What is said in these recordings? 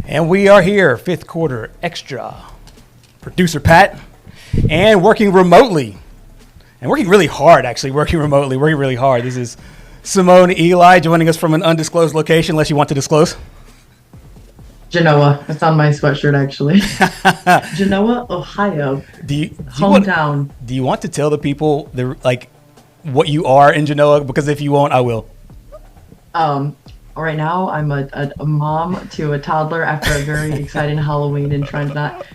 And we are here, fifth quarter extra. Producer Pat, and working remotely. And working really hard, actually, working really hard. This is Simone Eli joining us from an undisclosed location, unless you want to disclose. Genoa. It's on my sweatshirt, actually. Genoa, Ohio. Hometown. Do you want to tell the people what you are in Genoa? Because if you won't, I will. Right now, I'm a mom to a toddler after a very exciting Halloween and trying to not,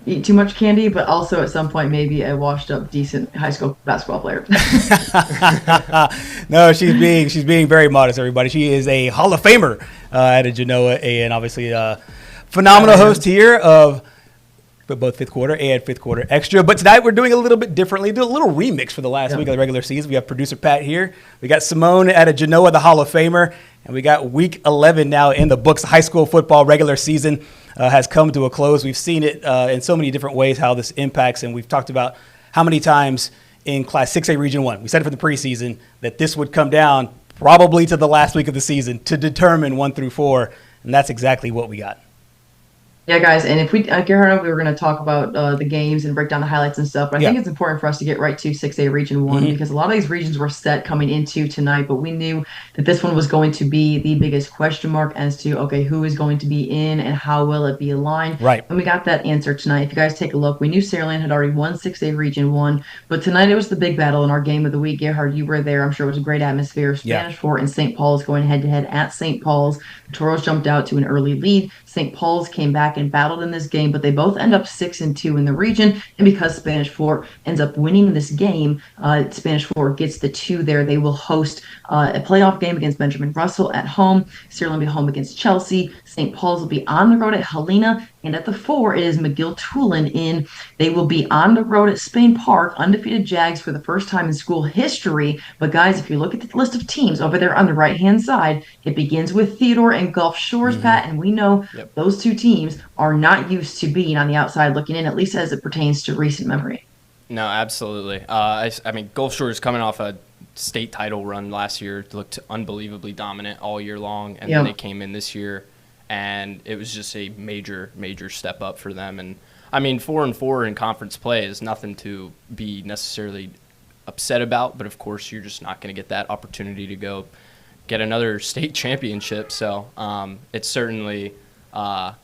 eat too much candy, but also at some point maybe a washed-up, decent high school basketball player. No, she's being very modest, everybody. She is a Hall of Famer at a Genoa, and obviously a phenomenal host here of both fifth quarter and fifth quarter extra. But tonight we're doing a little bit differently. Do a little remix for the last week of the regular season. We have producer Pat here. We got Simone at a Genoa, the Hall of Famer. And we got week 11 now in the books. The high school football regular season has come to a close. We've seen it in so many different ways how this impacts. And we've talked about how many times in Class 6A Region 1, we said it for the preseason, that this would come down probably to the last week of the season to determine 1 through 4. And that's exactly what we got. Yeah, guys, and if Gerhard, we were going to talk about the games and break down the highlights and stuff, but I think it's important for us to get right to 6A Region 1 because a lot of these regions were set coming into tonight, but we knew that this one was going to be the biggest question mark as to, who is going to be in and how will it be aligned. Right. And we got that answer tonight. If you guys take a look, we knew Saraland had already won 6A Region 1, but tonight it was the big battle in our game of the week. Gerhard, you were there. I'm sure it was a great atmosphere. Spanish Fort and St. Paul's going head-to-head at St. Paul's. The Toros jumped out to an early lead. St. Paul's came back and battled in this game, but they both end up 6-2 in the region. And because Spanish Fort ends up winning this game, Spanish Fort gets the 2 there. They will host a playoff game against Benjamin Russell at home. Saraland will be home against Chelsea. St. Paul's will be on the road at Helena. And at the 4, it is McGill-Tulane in. They will be on the road at Spain Park, undefeated Jags for the first time in school history. But guys, if you look at the list of teams over there on the right-hand side, it begins with Theodore and Gulf Shores, Pat, and we know those two teams are not used to being on the outside looking in, at least as it pertains to recent memory. No, absolutely. I mean, Gulf Shores coming off a state title run last year, looked unbelievably dominant all year long, and then they came in this year. And it was just a major, major step up for them. And, I mean, 4-4 in conference play is nothing to be necessarily upset about. But, of course, you're just not going to get that opportunity to go get another state championship. So it's certainly a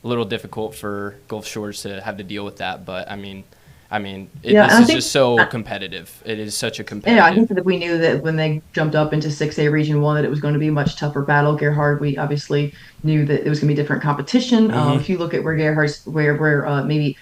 little difficult for Gulf Shores to have to deal with that. But, this is just so competitive. It is such a competitive. Yeah, I think that we knew that when they jumped up into 6A Region 1 that it was going to be a much tougher battle. Gerhard, we obviously knew that it was going to be different competition. If you look at where Gerhard's, where maybe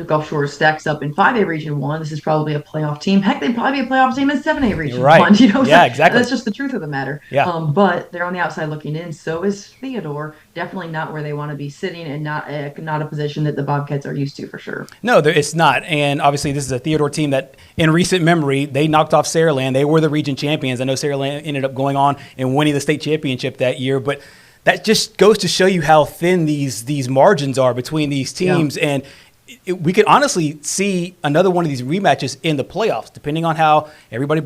Gulf Shores stacks up in 5A Region 1, this is probably a playoff team. Heck, they'd probably be a playoff team in 7A Region 1. Yeah, exactly. That's just the truth of the matter. Yeah. But they're on the outside looking in. So is Theodore. Definitely not where they want to be sitting and not a position that the Bobcats are used to for sure. No, it's not. And obviously this is a Theodore team that in recent memory, they knocked off Saraland. They were the region champions. I know Saraland ended up going on and winning the state championship that year, but that just goes to show you how thin these margins are between these teams. And we could honestly see another one of these rematches in the playoffs, depending on how everybody,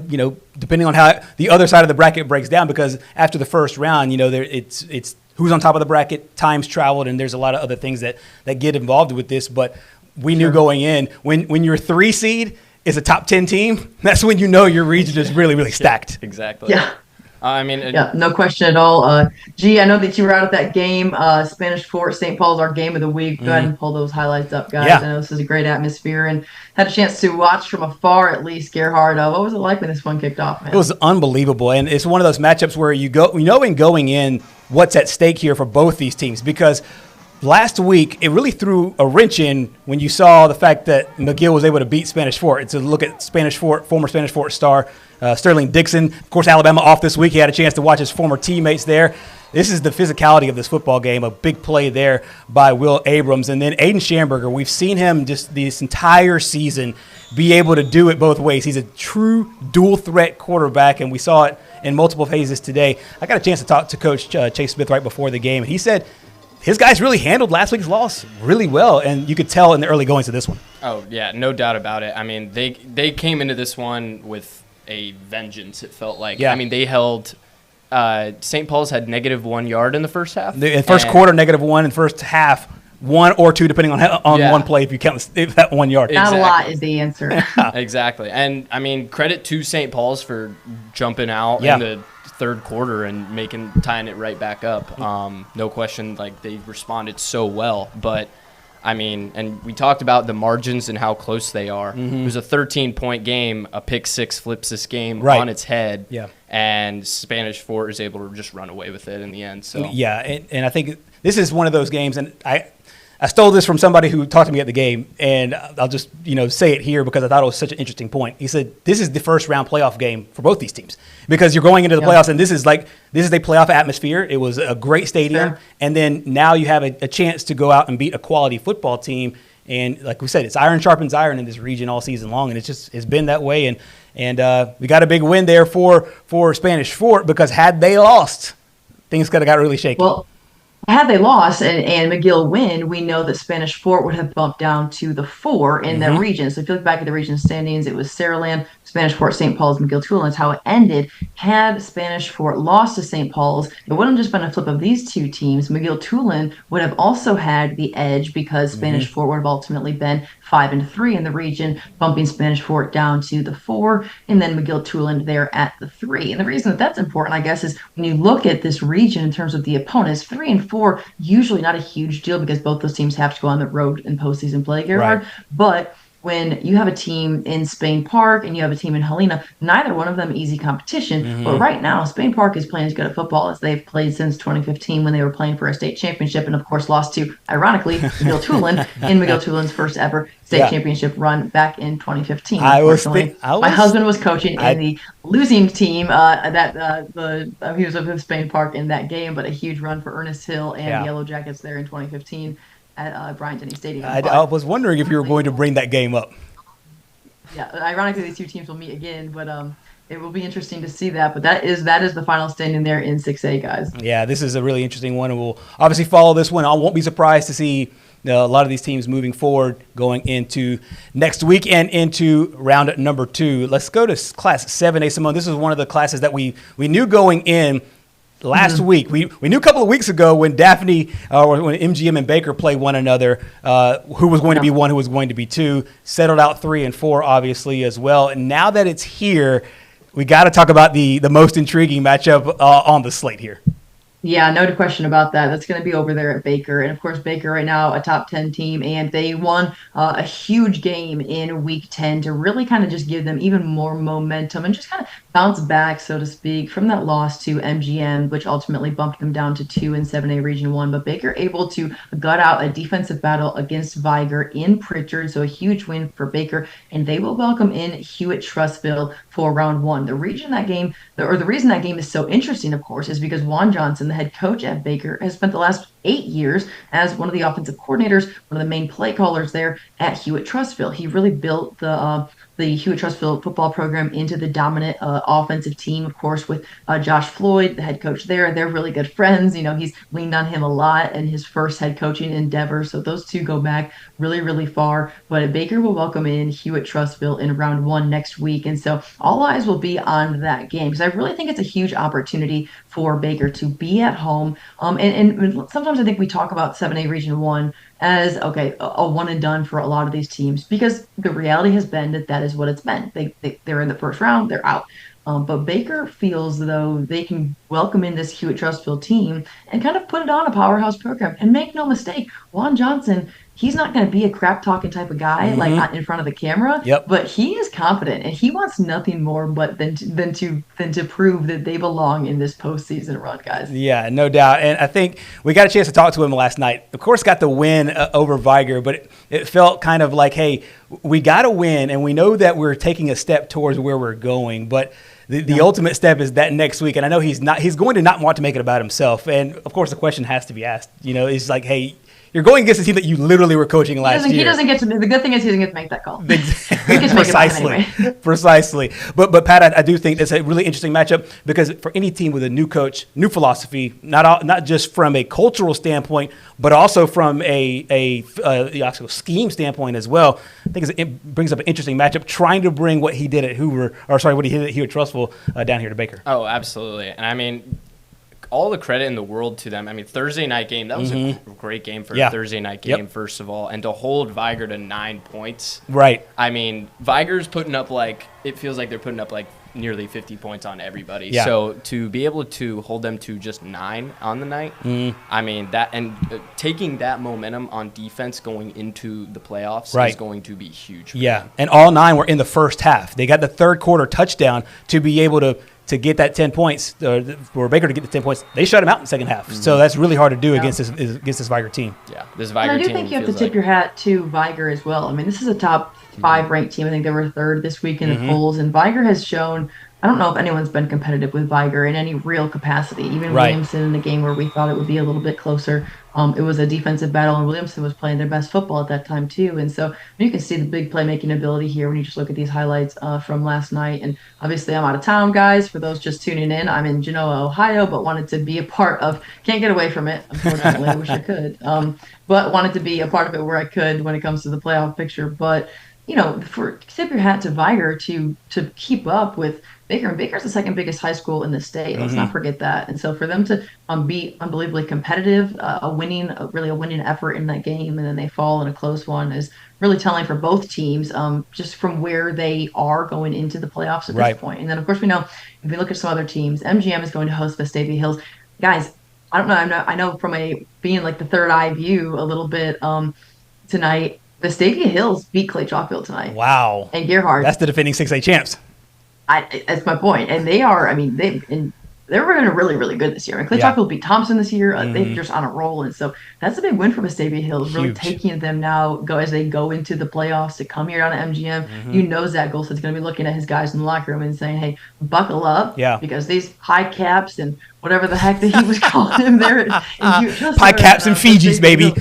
depending on how the other side of the bracket breaks down. Because after the first round, it's who's on top of the bracket, times traveled, and there's a lot of other things that get involved with this. But we knew going in, when your 3 seed is a top 10 team, that's when you know your region is really, really stacked. Exactly. Yeah. No question at all. G, I know that you were out at that game. Spanish Fort, St. Paul's, our game of the week. Go ahead and pull those highlights up, guys. Yeah. I know this is a great atmosphere and had a chance to watch from afar, at least. Gerhard, what was it like when this one kicked off, man? It was unbelievable, and it's one of those matchups where in going in what's at stake here for both these teams, because last week it really threw a wrench in when you saw the fact that McGill was able to beat Spanish Fort. It's a look at Spanish Fort, former Spanish Fort star Sterling Dixon. Of course, Alabama off this week. He had a chance to watch his former teammates there. This is the physicality of this football game, a big play there by Will Abrams. And then Aiden Schamberger, we've seen him just this entire season be able to do it both ways. He's a true dual-threat quarterback, and we saw it in multiple phases today. I got a chance to talk to Coach Chase Smith right before the game, and he said his guys really handled last week's loss really well, and you could tell in the early goings of this one. Oh, yeah, no doubt about it. I mean, they came into this one with a vengeance, it felt like. Yeah. I mean, they held St. Paul's had -1 yard in the first half. In first quarter, -1. In first half, 1 or 2, depending on one play, if you count that 1 yard. Not a lot is the answer. Exactly. And, I mean, credit to St. Paul's for jumping out in the third quarter and tying it right back up. No question, like, they responded so well. But, I mean, and we talked about the margins and how close they are. It was a 13-point game. A pick six flips this game on its head. Yeah. And Spanish Fort is able to just run away with it in the end. So yeah, and I think this is one of those games, and I stole this from somebody who talked to me at the game, and I'll just say it here because I thought it was such an interesting point. He said this is the first round playoff game for both these teams because you're going into the playoffs, and this is a playoff atmosphere. It was a great stadium, and then now you have a chance to go out and beat a quality football team. And like we said, it's iron sharpens iron in this region all season long, and it's been that way. And we got a big win there for Spanish Fort because had they lost, things could have got really shaky. Well, had they lost and McGill win, we know that Spanish Fort would have bumped down to the 4 in that region. So if you look back at the region standings, it was Saraland, Spanish Fort, St. Paul's, McGill, Tulane. That's how it ended. Had Spanish Fort lost to St. Paul's, it wouldn't have just been a flip of these two teams. McGill, Tulane would have also had the edge because Spanish Fort would have ultimately been 5-3 in the region, bumping Spanish Fort down to the 4, and then McGill, Tulane there at the 3. And the reason that that's important, I guess, is when you look at this region in terms of the opponents, 3 and 4, usually not a huge deal because both those teams have to go on the road in postseason play, Gerhard. Right. But when you have a team in Spain Park and you have a team in Helena, neither one of them easy competition. But right now, Spain Park is playing as good at football as they've played since 2015 when they were playing for a state championship and, of course, lost to, ironically, McGill Tulane in McGill Tulane's first ever state championship run back in 2015. My husband was coaching in the losing team he was with Spain Park in that game, but a huge run for Ernest Hill and the Yellow Jackets there in 2015. At Bryant-Denny Stadium. I was wondering if you were going to bring that game up. Yeah, ironically, these two teams will meet again, but it will be interesting to see that. But that is the final standing there in 6A, guys. Yeah, this is a really interesting one, and we'll obviously follow this one. I won't be surprised to see a lot of these teams moving forward going into next week and into round number 2. Let's go to Class 7A, Simone. This is one of the classes that we knew going in. Last week, we knew a couple of weeks ago when Daphne or when MGM and Baker played one another, who was going to be 1, who was going to be 2. Settled out 3 and 4, obviously, as well. And now that it's here, we got to talk about the most intriguing matchup on the slate here. Yeah, no question about that. That's going to be over there at Baker. And, of course, Baker right now, a top 10 team, and they won a huge game in Week 10 to really kind of just give them even more momentum and just kind of bounce back, so to speak, from that loss to MGM, which ultimately bumped them down to 2 in 7A Region 1. But Baker able to gut out a defensive battle against Viger in Pritchard, so a huge win for Baker. And they will welcome in Hewitt-Trussville for round 1. The reason that game is so interesting, of course, is because Juan Johnson, the head coach at Baker, has spent the last 8 years as one of the offensive coordinators, one of the main play callers there at Hewitt-Trussville. He really built the Hewitt-Trussville football program into the dominant offensive team, of course, with Josh Floyd, the head coach there. They're really good friends. He's leaned on him a lot in his first head coaching endeavor. So those two go back really, really far. But Baker will welcome in Hewitt-Trussville in round 1 next week. And so all eyes will be on that game because I really think it's a huge opportunity for Baker to be at home. And sometimes I think we talk about 7A Region 1 as, okay, a one and done for a lot of these teams because the reality has been that is what it's been. They're in the first round, they're out. But Baker feels though they can welcome in this Hewitt-Trussville team and kind of put it on a powerhouse program. And make no mistake, Juan Johnson, he's not going to be a crap-talking type of guy like in front of the camera. Yep. But he is confident, and he wants nothing more but than to prove that they belong in this postseason run, guys. Yeah, no doubt. And I think we got a chance to talk to him last night. Of course, got the win over Viger, but it felt kind of like, hey, we got to win, and we know that we're taking a step towards where we're going, but the ultimate step is that next week. And I know he's going to not want to make it about himself. And, of course, the question has to be asked. It's like, hey, you're going against a team that you literally were coaching last year. He doesn't get to. The good thing is he doesn't get to make that call. Precisely. But Pat, I do think that's a really interesting matchup because for any team with a new coach, new philosophy, not just from a cultural standpoint, but also from a scheme standpoint as well. I think it brings up an interesting matchup, trying to bring what he did at what he did at Trustful down here to Baker. Oh, absolutely. And I mean, all the credit in the world to them. I mean, Thursday night game, that was a great game for a Thursday night game, first of all. And to hold Viger to 9 points. Right. I mean, Viger's putting up it feels like they're putting up nearly 50 points on everybody. Yeah. So to be able to hold them to just 9 on the night, I mean, that and taking that momentum on defense going into the playoffs is going to be huge. Yeah. And all 9 were in the first half. They got the third quarter touchdown to be able to get that 10 points, for Baker to get the 10 points. They shut him out in the second half. So that's really hard to do against this Viger team. Yeah, this Viger team. I do think you have to tip your hat to Viger as well. I mean, this is a top 5 ranked team. I think they were 3rd this week in the polls. And Viger has shown, I don't know if anyone's been competitive with Viger in any real capacity. Even Williamson in the game where we thought it would be a little bit closer. It was a defensive battle, and Williamson was playing their best football at that time too. And so you can see the big playmaking ability here when you just look at these highlights from last night. And obviously, I'm out of town, guys. For those just tuning in, I'm in Genoa, Ohio, but wanted to be a part of. Can't get away from it, unfortunately. I wish I could, but wanted to be a part of it where I could when it comes to the playoff picture. But tip your hat to Viger to keep up with Baker. And Baker's the second biggest high school in the state. Let's not forget that. And so for them to be unbelievably competitive, a winning effort in that game, and then they fall in a close one is really telling for both teams, just from where they are going into the playoffs at this point. And then, of course, we know if we look at some other teams, MGM is going to host Vestavia Hills. Guys, I don't know. I know from being like the third eye view a little bit tonight, Vestavia Hills beat Clay Chalkfield tonight. Wow. And Gerhard. That's the defending 6A champs. That's my point. And they are, they're running really, really good this year. And Clay Chalkfield beat Thompson this year. They're just on a roll. And so that's a big win for Vestavia Hills, really taking them now as they go into the playoffs to come here down to MGM. Zach Golson's going to be looking at his guys in the locker room and saying, hey, buckle up. Yeah. Because these high caps and whatever the heck that he was calling them there. High caps and Fijis, baby.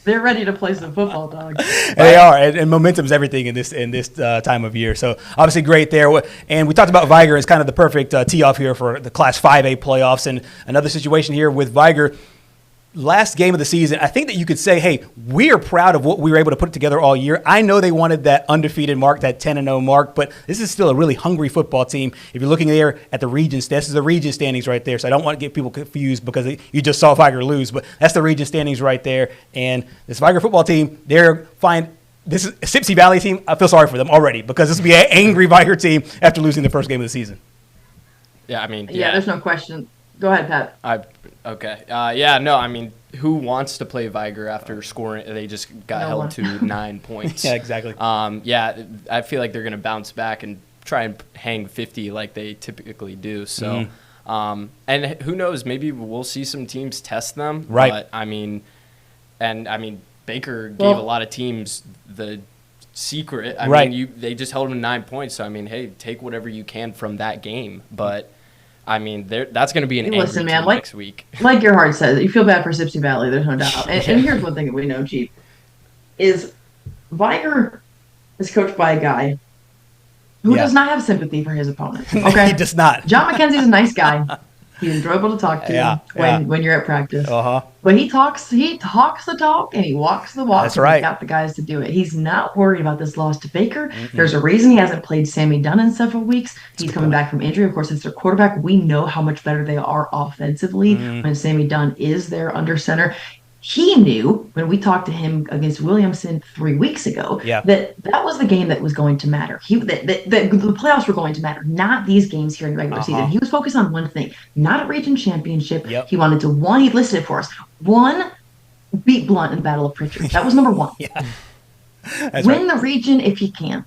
They're ready to play some football, dog. They are, and momentum is everything in this time of year. So obviously great there. And we talked about Viger as kind of the perfect tee-off here for the Class 5A playoffs. And another situation here with Viger, last game of the season, I think that you could say, hey, we are proud of what we were able to put together all year. I know they wanted that undefeated mark, that 10-0 mark, but this is still a really hungry football team. If you're looking there at the region, this is the region standings right there, so I don't want to get people confused because you just saw Viger lose, but that's the region standings right there. And this Viger football team, they're fine. This is a Sipsey Valley team. I feel sorry for them already because this will be an angry Viger team after losing the first game of the season. Yeah, there's no question. Go ahead, Pat. Who wants to play Viger after scoring? They just got held to 9 points. Yeah, exactly. I feel like they're going to bounce back and try and hang 50 like they typically do. So, and who knows? Maybe we'll see some teams test them. Right. But Baker gave a lot of teams the secret. They just held them to 9 points. So hey, take whatever you can from that game, but. That's going to be an angry team next week. Like Gerhard said, you feel bad for Sipsey Valley, there's no doubt. And here's one thing that we know, Chief, is Viger is coached by a guy who does not have sympathy for his opponent. Okay, he does not. John McKenzie's a nice guy. He's enjoyable to talk to when you're at practice. But he talks the talk and he walks the walk. That's right. He's got the guys to do it. He's not worried about this loss to Baker. There's a reason he hasn't played Sammy Dunn in several weeks. He's coming back from injury. Of course, it's their quarterback. We know how much better they are offensively when Sammy Dunn is there under center. He knew when we talked to him against Williamson 3 weeks ago that was the game that was going to matter. The playoffs were going to matter, not these games here in the regular season. He was focused on one thing, not a region championship. He wanted to, he listed it for us. 1, beat Blunt in the Battle of Pritchard. That was number 1. Win the region if you can.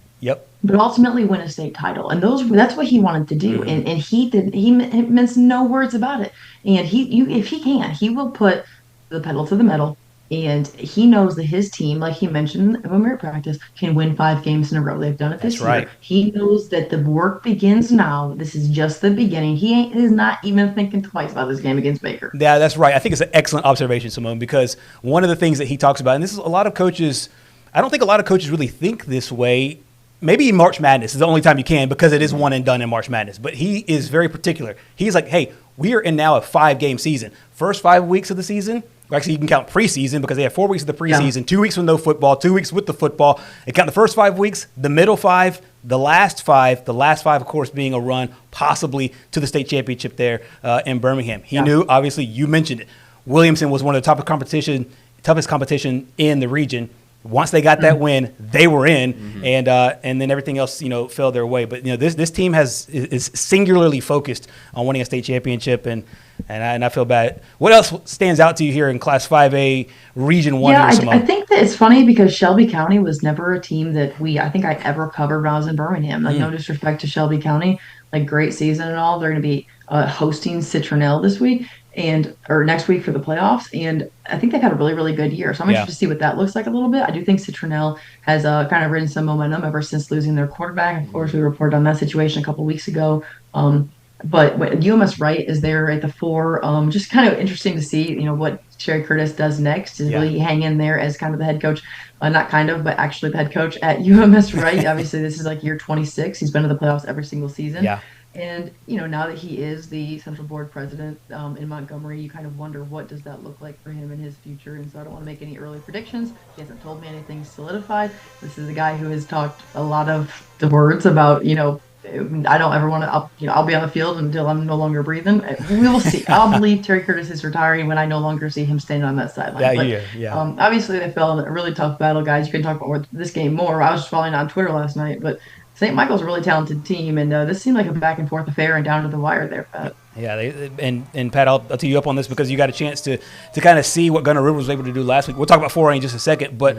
But ultimately win a state title. And that's what he wanted to do. And he minced no words about it. And if he can, he will put the pedal to the metal And he knows that his team, like he mentioned in merit practice, can win 5 games in a row. They've done it this right. year. He knows that the work begins now. This is just the beginning. Is not even thinking twice about this game against Baker. Yeah, that's right. I think it's an excellent observation, Simone, because one of the things that he talks about, and this is a lot of coaches, I don't think a lot of coaches really think this way. Maybe March Madness is the only time you can, because it is one and done in March Madness. But he is very particular. He's like, hey, we are in now a 5-game season. First 5 weeks of the season, actually you can count preseason because they have 4 weeks of the preseason, 2 weeks with no football, 2 weeks with the football. And count the first 5 weeks, the middle 5, the last 5, of course, being a run possibly to the state championship there in Birmingham. He knew, obviously, you mentioned it, Williamson was one of the toughest competition in the region. Once they got that win, they were in, and then everything else, fell their way. But this team is singularly focused on winning a state championship, and I feel bad. What else stands out to you here in Class 5A Region 1? Yeah, I think that it's funny because Shelby County was never a team that I think I ever covered when I was in Birmingham. Like, no disrespect to Shelby County, like great season and all. They're going to be hosting Citronelle this week or next week for the playoffs, and I think they've had a really, really good year. So I'm interested to see what that looks like a little bit. I do think Citronelle has kind of ridden some momentum ever since losing their quarterback. Of course, we reported on that situation a couple weeks ago. But UMS Wright is there at the 4. Just kind of interesting to see, what Sherry Curtis does next. Is really hang in there as kind of the head coach, not kind of, but actually the head coach at UMS Wright. Obviously, this is like year 26. He's been to the playoffs every single season. Yeah. And, now that he is the Central Board president in Montgomery, you kind of wonder what does that look like for him in his future. And so I don't want to make any early predictions. He hasn't told me anything solidified. This is a guy who has talked a lot of the words about, I don't ever want to, I'll be on the field until I'm no longer breathing. We will see. I'll believe Terry Curtis is retiring when I no longer see him standing on that sideline. Obviously, they fell in a really tough battle, guys. You can talk about this game more. I was just following on Twitter last night, but St. Michael's a really talented team, and this seemed like a back and forth affair and down to the wire there, Pat. Yeah, and Pat, I'll tee you up on this because you got a chance to kind of see what Gunner River was able to do last week. We'll talk about 4A in just a second, but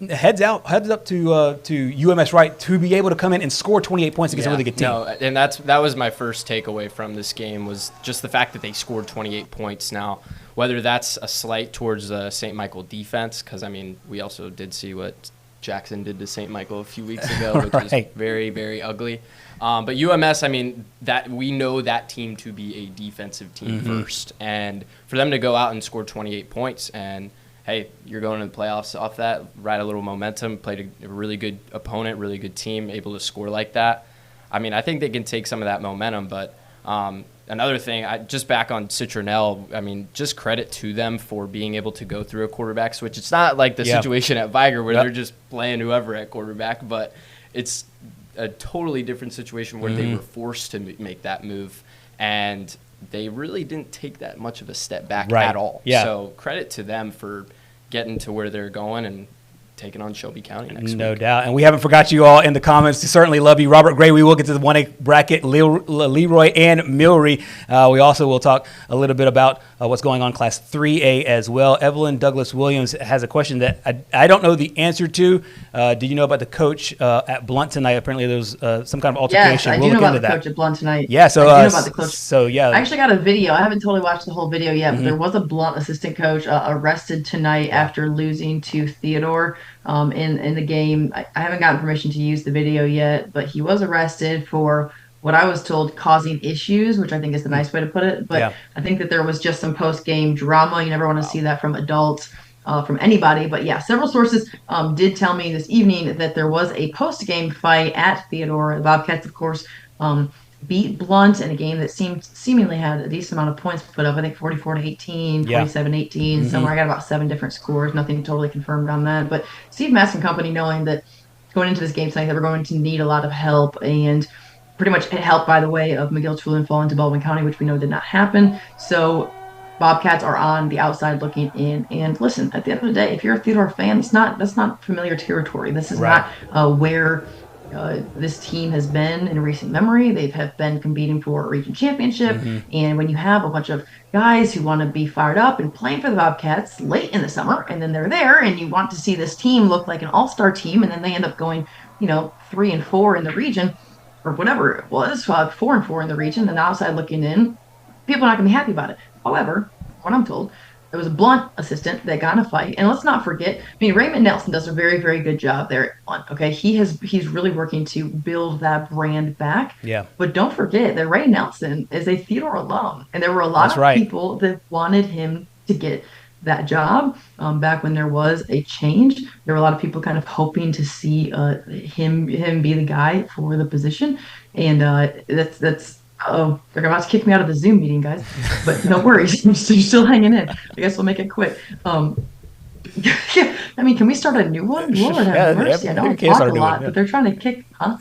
heads up to UMS Wright to be able to come in and score 28 points against a really good team. No, and that was my first takeaway from this game was just the fact that they scored 28 points. Now, whether that's a slight towards the St. Michael defense, because we also did see what Jackson did to St. Michael a few weeks ago, which was very, very ugly. But UMS, that we know that team to be a defensive team first. And for them to go out and score 28 points and, hey, you're going to the playoffs off that, ride a little momentum, played a really good opponent, really good team, able to score like that. I think they can take some of that momentum. But another thing, just back on Citronelle, just credit to them for being able to go through a quarterback switch. It's not like the situation at Viger where they're just playing whoever at quarterback, but it's a totally different situation where they were forced to make that move, and they really didn't take that much of a step back at all. Yeah. So credit to them for getting to where they're going and taking on Shelby County next week. No doubt. And we haven't forgot you all in the comments. We certainly love you. Robert Gray, we will get to the 1A bracket, Leroy and Milry. We also will talk a little bit about what's going on Class 3A as well. Evelyn Douglas Williams has a question that I don't know the answer to. Did you know about the coach at Blunt tonight? Apparently there was some kind of altercation. Yes, I do know about the coach at Blunt tonight. Yeah, so I do know about the coach. So yeah, I actually got a video. I haven't totally watched the whole video yet, but there was a Blunt assistant coach arrested tonight after losing to Theodore in the game. I haven't gotten permission to use the video yet, but he was arrested for what I was told causing issues, which I think is the nice way to put it. But I think that there was just some post-game drama. You never want to see that from adults, from anybody. But yeah, several sources did tell me this evening that there was a post-game fight at Theodore. The Bobcats, of course, beat Blunt in a game that seemingly had a decent amount of points put up. I think 44-18, 47-18, somewhere. I got about 7 different scores. Nothing totally confirmed on that. But Steve Mask and company, knowing that going into this game tonight, they were going to need a lot of help, and pretty much help by the way of McGill, Tulane fall into Baldwin County, which we know did not happen. So Bobcats are on the outside looking in. And listen, at the end of the day, if you're a Theodore fan, that's not familiar territory. This is not where this team has been in recent memory. They have been competing for a region championship. And when you have a bunch of guys who want to be fired up and playing for the Bobcats late in the summer, and then they're there, and you want to see this team look like an all-star team, and then they end up going, 3-4 in the region, or whatever it was, 4-4 in the region, and outside looking in, people are not going to be happy about it. However, what I'm told, it was a Blunt assistant that got in a fight. And let's not forget, I mean, Raymond Nelson does a very, very good job there at Blunt. Okay. He's really working to build that brand back. Yeah. But don't forget that Ray Nelson is a Theodore alum. And there were a lot of people that wanted him to get that job. Back when there was a change, there were a lot of people kind of hoping to see him be the guy for the position. And that's oh, they're about to kick me out of the Zoom meeting, guys. But no worries. You're still hanging in. I guess we'll make it quick. Yeah, I mean, can we start a new one? Lord have mercy. I don't talk a lot, but they're trying to kick, huh?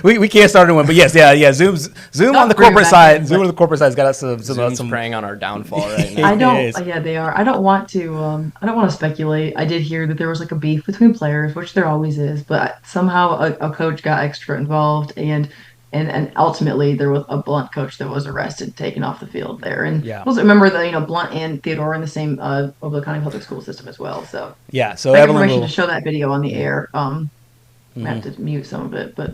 we can't start a new one, but yes, yeah. Zoom on the corporate side. Zoom on the corporate side's got some preying on our downfall right now. Yeah, they are. I don't want to speculate. I did hear that there was like a beef between players, which there always is, but somehow a coach got extra involved, and ultimately there was a Blunt coach that was arrested, taken off the field there. And also remember that Blunt and Theodore are in the same Mobile County public school system as well. So yeah, so Evelyn will to show that video on the air. I have to mute some of it, but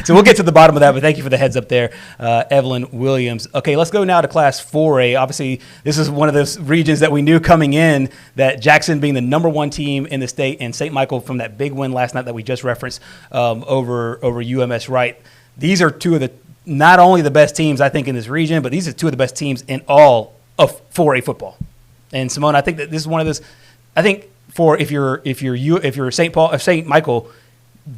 so we'll get to the bottom of that. But thank you for the heads up there, Evelyn Williams. Okay, let's go now to Class 4A. Obviously, this is one of those regions that we knew coming in, that Jackson being the number one team in the state, and St. Michael from that big win last night that we just referenced over UMS Wright. These are two of the not only the best teams I think in this region, but these are two of the best teams in all of 4A football. And Simone, I think that this is one of those. I think. For if you're St. Michael,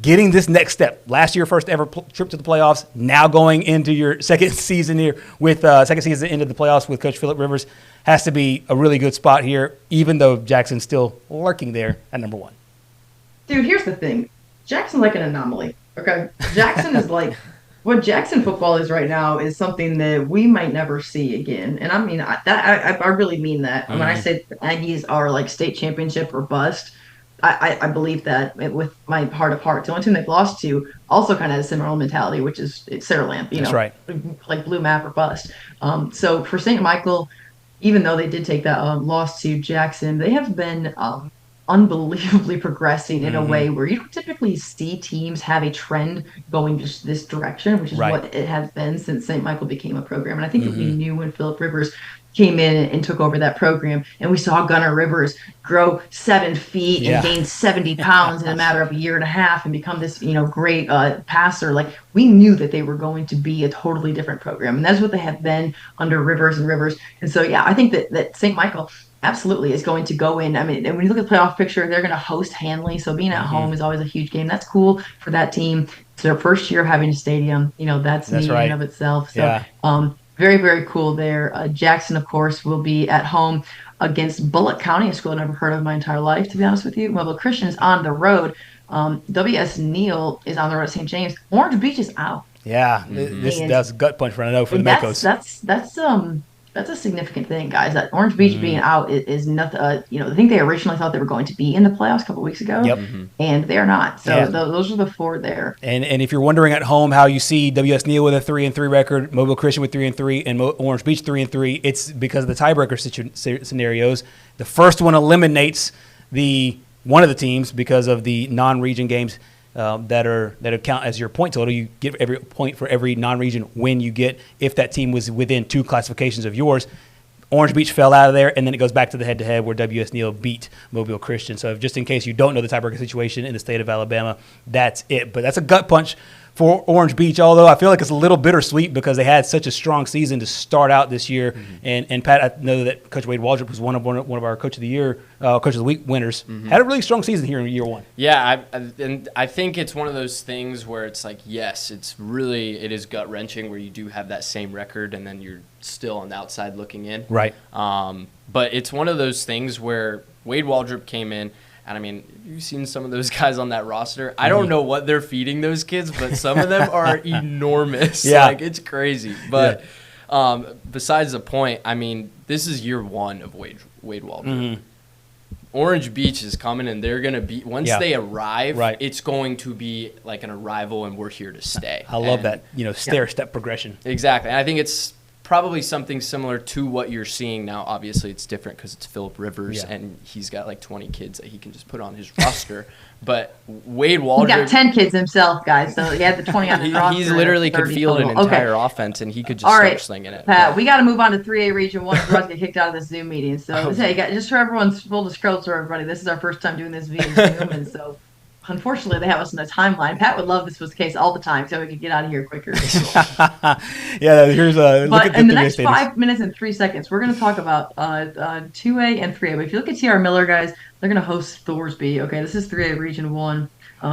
getting this next step, last year first ever trip to the playoffs, now going into your second season here with second season into the playoffs with Coach Phillip Rivers, has to be a really good spot here, even though Jackson's still lurking there at number one. Dude, here's the thing, Jackson's like an anomaly. Okay, Jackson is like. What Jackson football is right now is something that we might never see again. And I mean, I really mean that. Mm-hmm. When I say the Aggies are like state championship or bust, I believe that with my heart of hearts. The only team they've lost to also kind of has a similar mentality, which is Saraland, That's right. Like blue map or bust. So for St. Michael, even though they did take that loss to Jackson, they have been unbelievably progressing in a way where you don't typically see teams have a trend going just this direction, which is what it has been since St. Michael became a program. And I think that we knew when Phillip Rivers came in and took over that program, and we saw Gunnar Rivers grow 7 feet and gain 70 pounds in a matter of a year and a half and become this, great passer. Like, we knew that they were going to be a totally different program, and that's what they have been under Rivers. And so, I think that St. Michael absolutely is going to go in. I mean, and when you look at the playoff picture, they're going to host Hanley. So being at home is always a huge game. That's cool for that team. It's their first year of having a stadium. That's neat in and of itself. So very, very cool there. Jackson, of course, will be at home against Bullock County, a school I've never heard of in my entire life, to be honest with you. Mobile Christian is on the road. W.S. Neal is on the road at St. James. Orange Beach is out. Yeah, that's a gut punch for the Mecos. That's a significant thing, guys. That Orange Beach being out is nothing. I think they originally thought they were going to be in the playoffs a couple weeks ago, and they're not. So those are the four there. And if you're wondering at home how you see W.S. Neal with a 3-3 record, Mobile Christian with 3-3, and Orange Beach 3-3, it's because of the tiebreaker scenarios. The first one eliminates one of the teams because of the non-region games. That count as your point total. You get every point for every non-region win you get if that team was within 2 classifications of yours. Orange Beach fell out of there, and then it goes back to the head-to-head where W.S. Neal beat Mobile Christian. So just in case you don't know the tiebreaker situation in the state of Alabama, that's it. But that's a gut punch for Orange Beach, although I feel like it's a little bittersweet because they had such a strong season to start out this year. And Pat, I know that Coach Wade Waldrop was one of our Coach of the Week winners. Had a really strong season here in year one. Yeah, I think it's one of those things where it's like, yes, it is gut-wrenching where you do have that same record and then you're still on the outside looking in. Right. But it's one of those things where Wade Waldrop came in, and I mean, you've seen some of those guys on that roster. I don't know what they're feeding those kids, but some of them are enormous. Yeah. Like, it's crazy. But besides the point, I mean, this is year one of Wade Waldrop. Orange Beach is coming, and they're going to be – once they arrive, it's going to be like an arrival, and we're here to stay. I love that, stair-step progression. Exactly. And I think it's probably something similar to what you're seeing now. Obviously, it's different because it's Phillip Rivers, and he's got like 20 kids that he can just put on his roster. But Wade Waldron, he got 10 kids himself, guys. So he had the 20 on his roster. He literally could field an entire offense, and he could just start slinging it. Pat, we got to move on to 3A Region 1. We're about to get kicked out of this Zoom meeting. So, hey, just for everyone's full disclosure, everybody, this is our first time doing this via Zoom, and so unfortunately, they have us in a timeline. Pat would love this was the case all the time, so we could get out of here quicker. Here's a look at in the next 5 minutes and 3 seconds, we're going to talk about 2A and 3A. But if you look at TR Miller, guys, they're going to host Thorsby. Okay, this is 3A Region 1.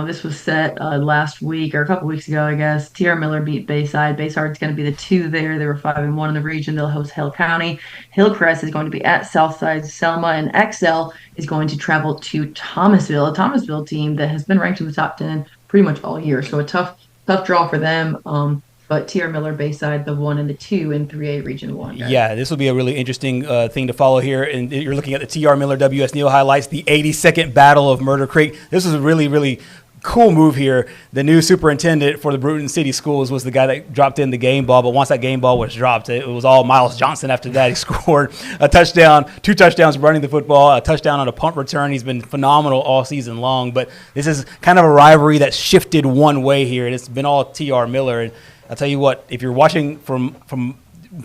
This was set last week or a couple weeks ago, I guess. TR Miller beat Bayside. Bayside's going to be the 2 there. They were 5-1 in the region. They'll host Hill County. Hillcrest is going to be at Southside Selma, and XL is going to travel to Thomasville, a Thomasville team that has been ranked in the top 10 pretty much all year. So a tough draw for them. But TR Miller, Bayside, the 1 and the 2 in 3A Region 1. Guys. Yeah, this will be a really interesting thing to follow here. And you're looking at the TR Miller WS Neal highlights, the 82nd Battle of Murder Creek. This is a really, really cool move here. The new superintendent for the Bruton City Schools was the guy that dropped in the game ball, but once that game ball was dropped, it was all Miles Johnson after that. He scored a touchdown, 2 touchdowns running the football, a touchdown on a punt return. He's been phenomenal all season long, but this is kind of a rivalry that's shifted one way here, and it's been all TR Miller. And I'll tell you what, if you're watching from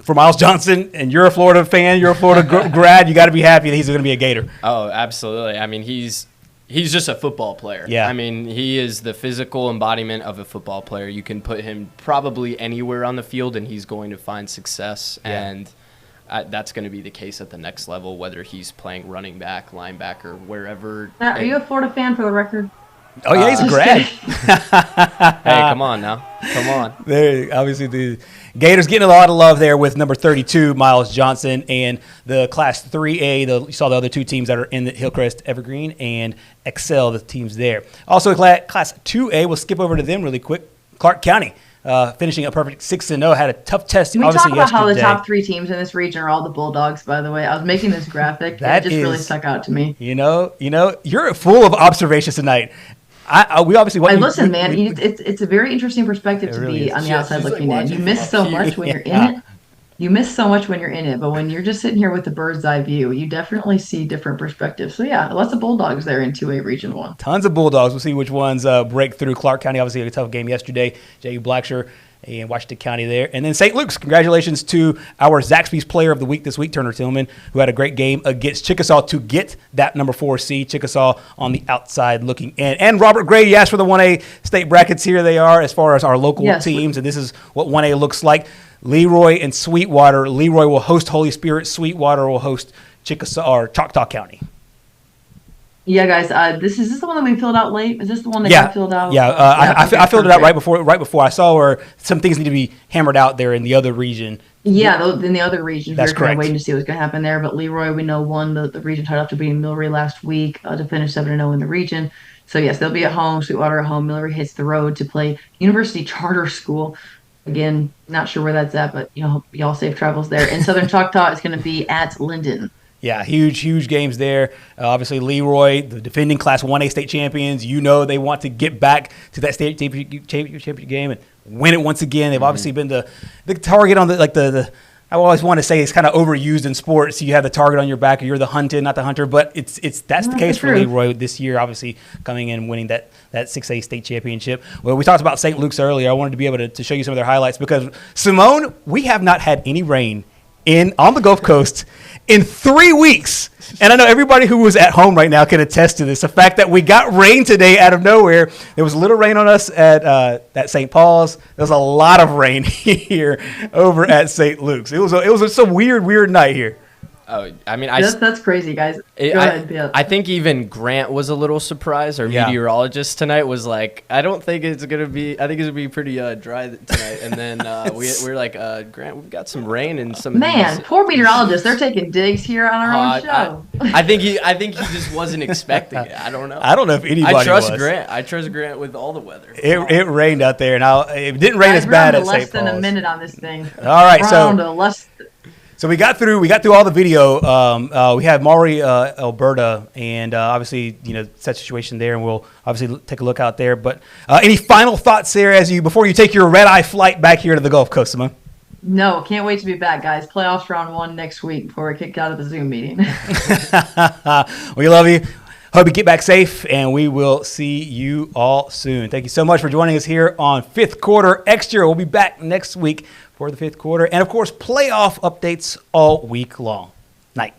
Miles Johnson and you're a Florida fan, you're a Florida grad, you got to be happy that he's going to be a Gator. Oh, absolutely. I mean, he's just a football player. Yeah. I mean, he is the physical embodiment of a football player. You can put him probably anywhere on the field, and he's going to find success. Yeah. And that's going to be the case at the next level, whether he's playing running back, linebacker, wherever. Are you a Florida fan for the record? Oh, yeah, he's a grad. Hey, come on now. Come on. There, obviously, the Gators getting a lot of love there with number 32, Miles Johnson, and the Class 3A. You saw the other 2 teams that are in the Hillcrest, Evergreen, and Excel, the teams there. Also, Class 2A, we'll skip over to them really quick. Clark County. Finishing a perfect 6-0, had a tough test. Can we talk about how the top 3 teams in this region are all the Bulldogs? By the way, I was making this graphic. That just really stuck out to me. You know, you're full of observations tonight. We obviously want. Listen, man, it's a very interesting perspective to be on the outside looking in. You miss so much when you're in it. You miss so much when you're in it, but when you're just sitting here with the bird's eye view, you definitely see different perspectives. So yeah, lots of Bulldogs there in 2A Region 1. Tons of Bulldogs. We'll see which ones break through. Clark County obviously had a tough game yesterday. J.U. Blacksher and Washington County there. And then St. Luke's, congratulations to our Zaxby's Player of the Week this week, Turner Tillman, who had a great game against Chickasaw to get that number 4 seed. Chickasaw on the outside looking in. And Robert Gray, you asked for the 1A state brackets. Here they are as far as our local teams, and this is what 1A looks like. Leroy and Sweetwater. Leroy will host Holy Spirit. Sweetwater will host Chickasaw or Choctaw County. Yeah, guys. Is this the one that we filled out late? Is this the one that got filled out? Yeah, I filled it out right before. I saw where some things need to be hammered out there in the other region. Yeah, in the other regions, that's we're correct. Kind of waiting to see what's going to happen there. But Leroy, we know, won the region title after beating Millry last week to finish 7-0 in the region. So yes, they'll be at home. Sweetwater at home. Millry hits the road to play University Charter School. Again, not sure where that's at, but y'all safe travels there. And Southern Choctaw is going to be at Linden. Yeah, huge games there. Obviously, Leroy, the defending Class 1A state champions, they want to get back to that state championship game and win it once again. They've obviously been the target on the I always want to say it's kind of overused in sports. You have the target on your back, or you're the hunted, not the hunter. But that's the case for Leroy this year, obviously coming in and winning that 6A state championship. Well, we talked about St. Luke's earlier. I wanted to be able to show you some of their highlights because, Simone, we have not had any rain on the Gulf Coast in 3 weeks. And I know everybody who was at home right now can attest to this. The fact that we got rain today out of nowhere. There was a little rain on us at St. Paul's. There was a lot of rain here over at St. Luke's. It was a weird night here. Oh, I mean, that's crazy, guys. Go ahead, Bill. I think even Grant was a little surprised. Our meteorologist tonight was like, I think it's gonna be pretty dry tonight. And then we're like, Grant, we've got some rain and some. Man, poor meteorologists. They're taking digs here on our own show. I think he just wasn't expecting it. I don't know. I don't know if anybody. I trust Grant. I trust Grant with all the weather. It rained out there. Now it didn't rain as bad as St. Paul's. Less than a minute on this thing. All right, So we got through all the video. We had Maury, Alberta, and obviously, that situation there, and we'll obviously take a look out there. But any final thoughts there before you take your red-eye flight back here to the Gulf Coast, Simone? No, can't wait to be back, guys. Playoffs round 1 next week before we're kicked out of the Zoom meeting. We love you. Hope you get back safe, and we will see you all soon. Thank you so much for joining us here on Fifth Quarter Extra. We'll be back next week for the fifth quarter, and, of course, playoff updates all week long. Night.